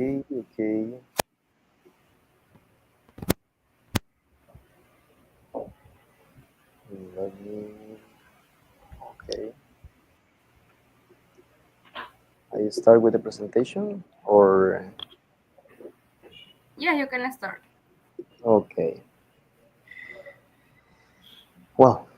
Okay. Let me. Okay. I start with the presentation or. Yeah, you can start. Okay. Well,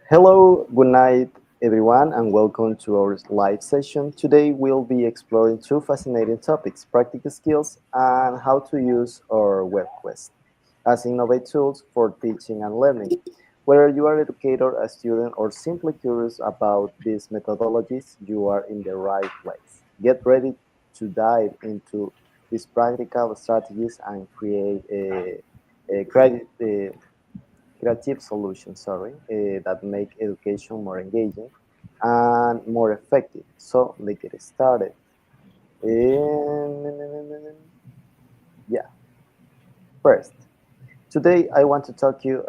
hello, good night, everyone, and welcome to our live session. Today, we'll be exploring two fascinating topics practical skills and how to use our web quest as innovative tools for teaching and learning. Whether you are an educator, a student, or simply curious about these methodologies, you are in the right place. Get ready to dive into these practical strategies and create a creative solutions, that make education more engaging and more effective. So let's get started. And yeah, first, today I want to talk you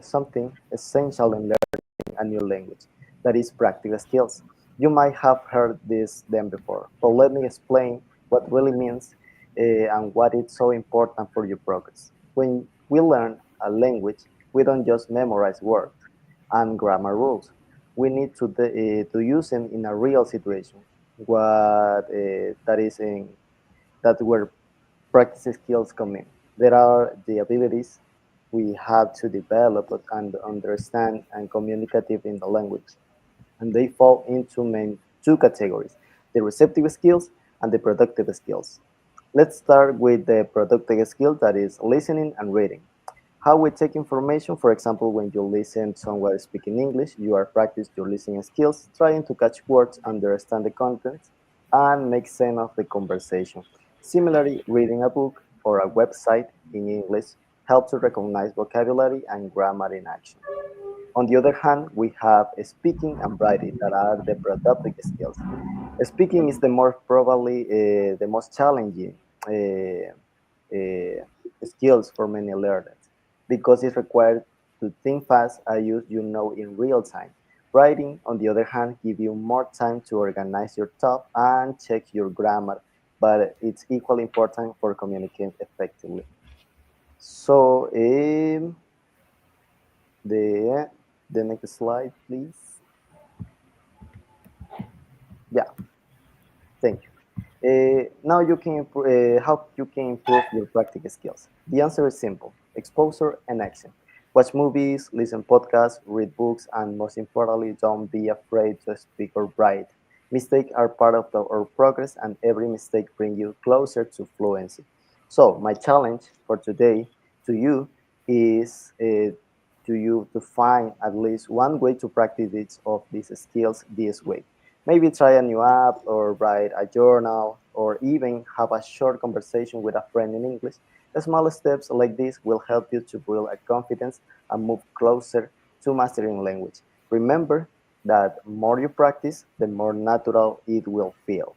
something essential in learning a new language, that is practical skills. You might have heard them before, but let me explain what really means and what is so important for your progress. When we learn a language, we don't just memorize words and grammar rules. We need to use them in a real situation. What that is in that where practice skills come in. There are the abilities we have to develop and understand and communicative in the language, and they fall into main two categories: the receptive skills and the productive skills. Let's start with the productive skill, that is listening and reading. How we take information, for example, when you listen to someone speaking English, you are practicing your listening skills, trying to catch words, understand the contents, and make sense of the conversation. Similarly, reading a book or a website in English helps to recognize vocabulary and grammar in action. On the other hand, we have speaking and writing, that are the productive skills. Speaking is the more probably the most challenging skills for many learners because it's required to think fast and use in real time. Writing, on the other hand, give you more time to organize your thought and check your grammar, but it's equally important for communicating effectively. So, the next slide, please. Yeah, thank you. Now you can how you can improve your practical skills. The answer is simple: exposure and action. Watch movies, listen podcasts, read books, and most importantly, don't be afraid to speak or write. Mistakes are part of our progress, and every mistake brings you closer to fluency. So my challenge for today to you is to find at least one way to practice each of these skills this week. Maybe try a new app or write a journal or even have a short conversation with a friend in English. Small steps like this will help you to build a confidence and move closer to mastering language. Remember that more you practice, the more natural it will feel.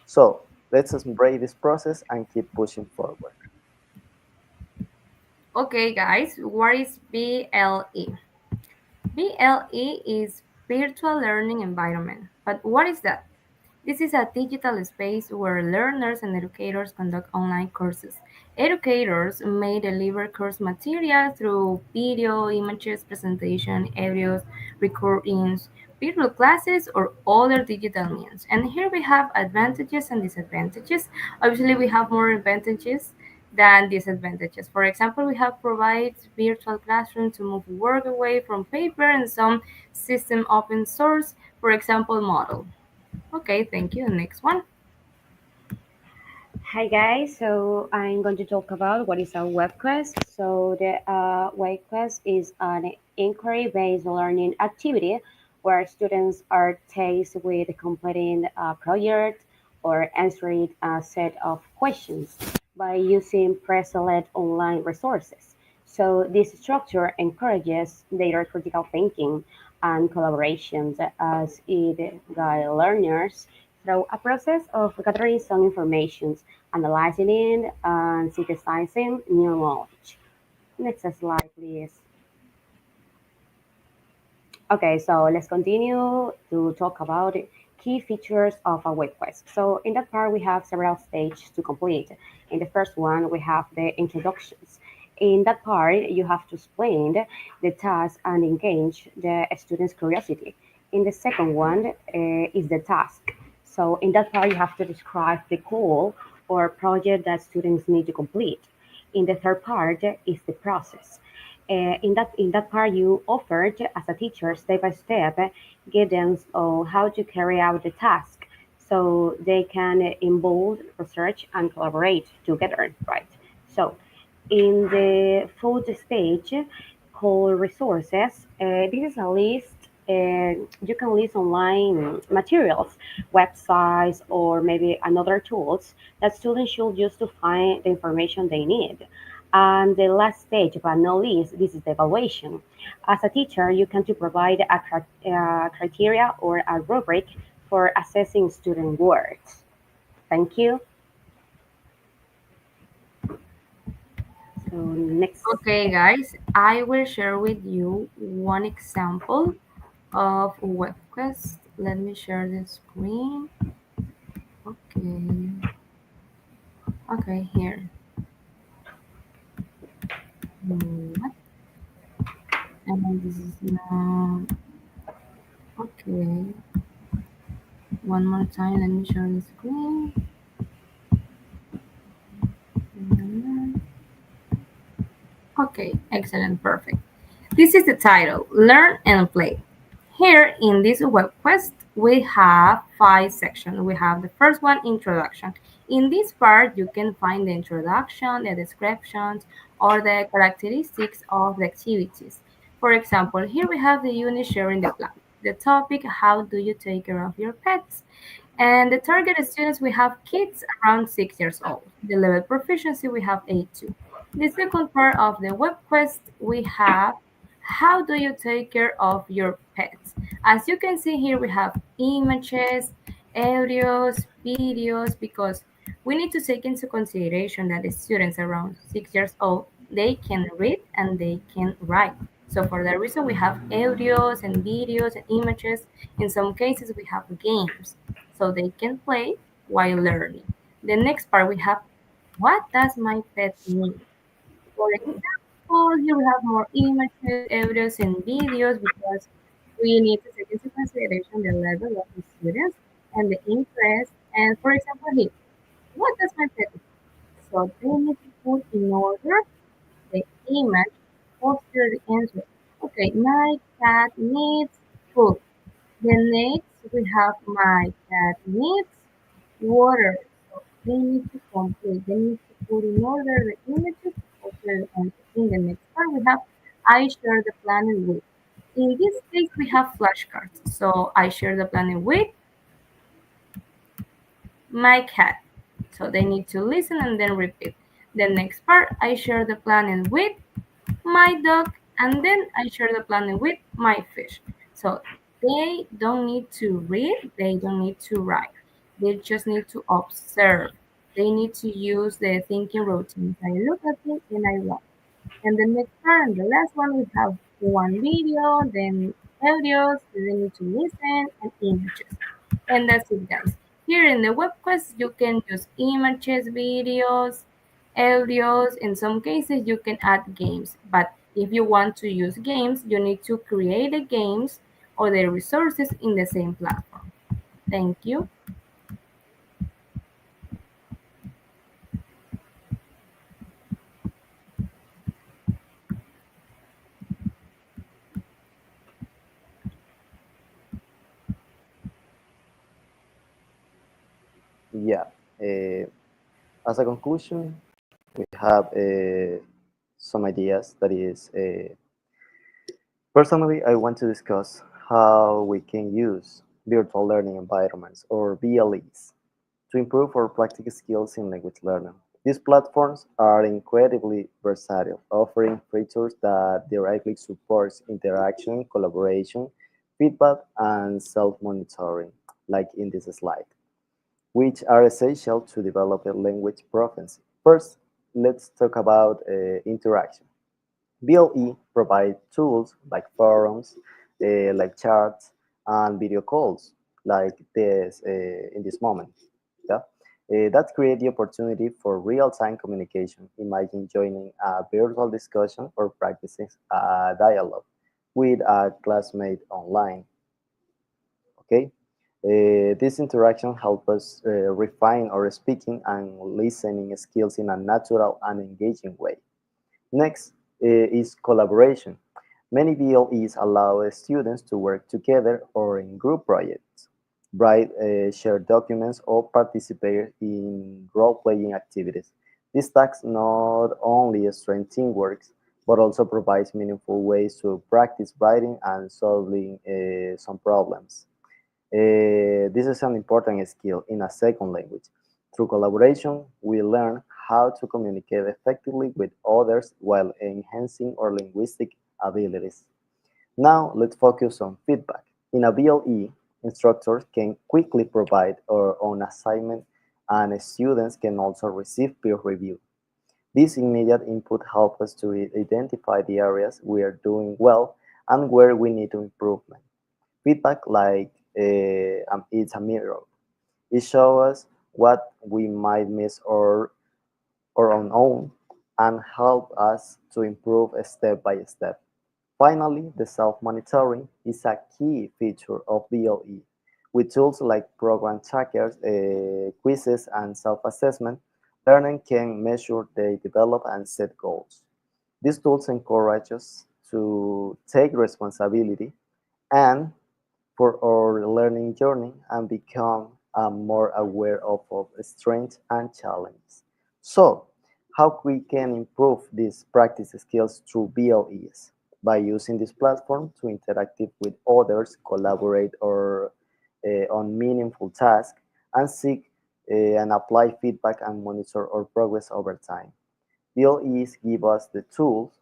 So let's embrace this process and keep pushing forward. Okay, guys, what is VLE? VLE is Virtual Learning Environment. But what is that? This is a digital space where learners and educators conduct online courses. Educators may deliver course material through video, images, presentation, audios, recordings, virtual classes, or other digital means. And here we have advantages and disadvantages. Obviously, we have more advantages than disadvantages. For example, we have provides virtual classroom to move work away from paper and some system open source, for example, model. Okay, thank you. Next one. Hi guys, so I'm going to talk about what is a web quest. So the web quest is an inquiry-based learning activity where students are tasked with completing a project or answering a set of questions by using pre-select online resources. So this structure encourages data critical thinking and collaboration as it guides learners through a process of gathering some information, analyzing it, and synthesizing new knowledge. Next slide, please. Okay, so let's continue to talk about key features of a web quest. So in that part, we have several stages to complete. In the first one, we have the introductions. In that part, you have to explain the task and engage the student's curiosity. In the second one is the task. So in that part, you have to describe the goal or project that students need to complete. In the third part is the process. In that part, you offered as a teacher step by step guidance on how to carry out the task, so they can involve research and collaborate together, right? So in the fourth stage, called resources, this is a list. You can list online materials, websites, or maybe another tools that students should use to find the information they need. And the last stage, but not least, this is the evaluation. As a teacher, you can to provide a criteria or a rubric for assessing student work. Thank you. So next. Okay, guys, I will share with you one example of web quest. Let me share the screen. Okay, okay, here. What? And this is now okay. One more time. Let me share the screen. Okay, excellent, perfect. This is the title, Learn and Play. Here in this web quest, we have 5 sections. We have the first one, Introduction. In this part, you can find the introduction, the descriptions, or the characteristics of the activities. For example, here we have the unit sharing the plan. The topic, how do you take care of your pets? And the target students, we have kids around 6 years old. The level proficiency, we have A2. The second part of the web quest, we have how do you take care of your pets? As you can see here, we have images, audios, videos, because we need to take into consideration that the students around 6 years old, they can read and they can write. So for that reason, we have audios and videos and images. In some cases, we have games, so they can play while learning. The next part, we have what does my pet need? For example, here we have more images, audios, and videos because we need to take into consideration the level of the students and the interest. And for example, here, what does my pet need? So they need to put in order the image after the answer. Okay, my cat needs food. The next we have my cat needs water. So they need to complete. They need to put in order the images after the answer. In the next part we have I share the planet with. In this case we have flashcards. So I share the planet with my cat. So they need to listen and then repeat. The next part I share the planet with my dog, and then I share the planet with my fish. So they don't need to read, they don't need to write. They just need to observe. They need to use the thinking routines. I look at it and I write. And the next part and the last one, we have one video, then audios, they need to listen, and images. And that's it, guys. Here in the web quest, you can use images, videos, audios. In some cases, you can add games. But if you want to use games, you need to create the games or the resources in the same platform. Thank you. Yeah. Uh, as a conclusion, we have some ideas. That is, personally, I want to discuss how we can use virtual learning environments or VLEs to improve our practical skills in language learning. These platforms are incredibly versatile, offering features that directly supports interaction, collaboration, feedback, and self-monitoring, like in this slide, which are essential to develop a language proficiency. First, let's talk about interaction. VLE provide tools like forums, like charts, and video calls, like this in this moment. Yeah. That creates the opportunity for real-time communication. Imagine joining a virtual discussion or practicing a dialogue with a classmate online. Okay. This interaction helps us refine our speaking and listening skills in a natural and engaging way. Next is collaboration. Many VLEs allow students to work together or in group projects, write share documents, or participate in role-playing activities. These tasks not only strengthen teamwork, but also provides meaningful ways to practice writing and solving some problems. This is an important skill in a second language. Through collaboration, we learn how to communicate effectively with others while enhancing our linguistic abilities. Now, let's focus on feedback. In a BLE, instructors can quickly provide our own assignment, and students can also receive peer review. This immediate input helps us to identify the areas we are doing well and where we need to improvement. Feedback, like it's a mirror. It shows us what we might miss or unknown and help us to improve step by step. Finally, the self-monitoring is a key feature of BLE. With tools like program trackers, quizzes, and self-assessment, learning can measure they develop and set goals. These tools encourage us to take responsibility and for our learning journey and become more aware of strengths and challenges. So, how we can improve these practice skills through BLEs? By using this platform to interact with others, collaborate or on meaningful tasks, and seek and apply feedback and monitor our progress over time. BLEs give us the tools,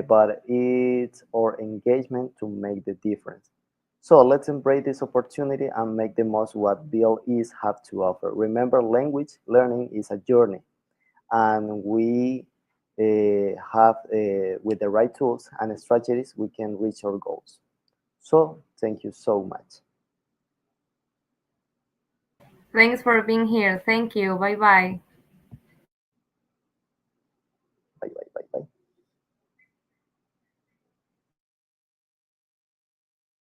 but it's our engagement to make the difference. So let's embrace this opportunity and make the most what BLEs have to offer. Remember, language learning is a journey, and we have, with the right tools and strategies, we can reach our goals. So thank you so much. Thanks for being here. Thank you. Bye bye.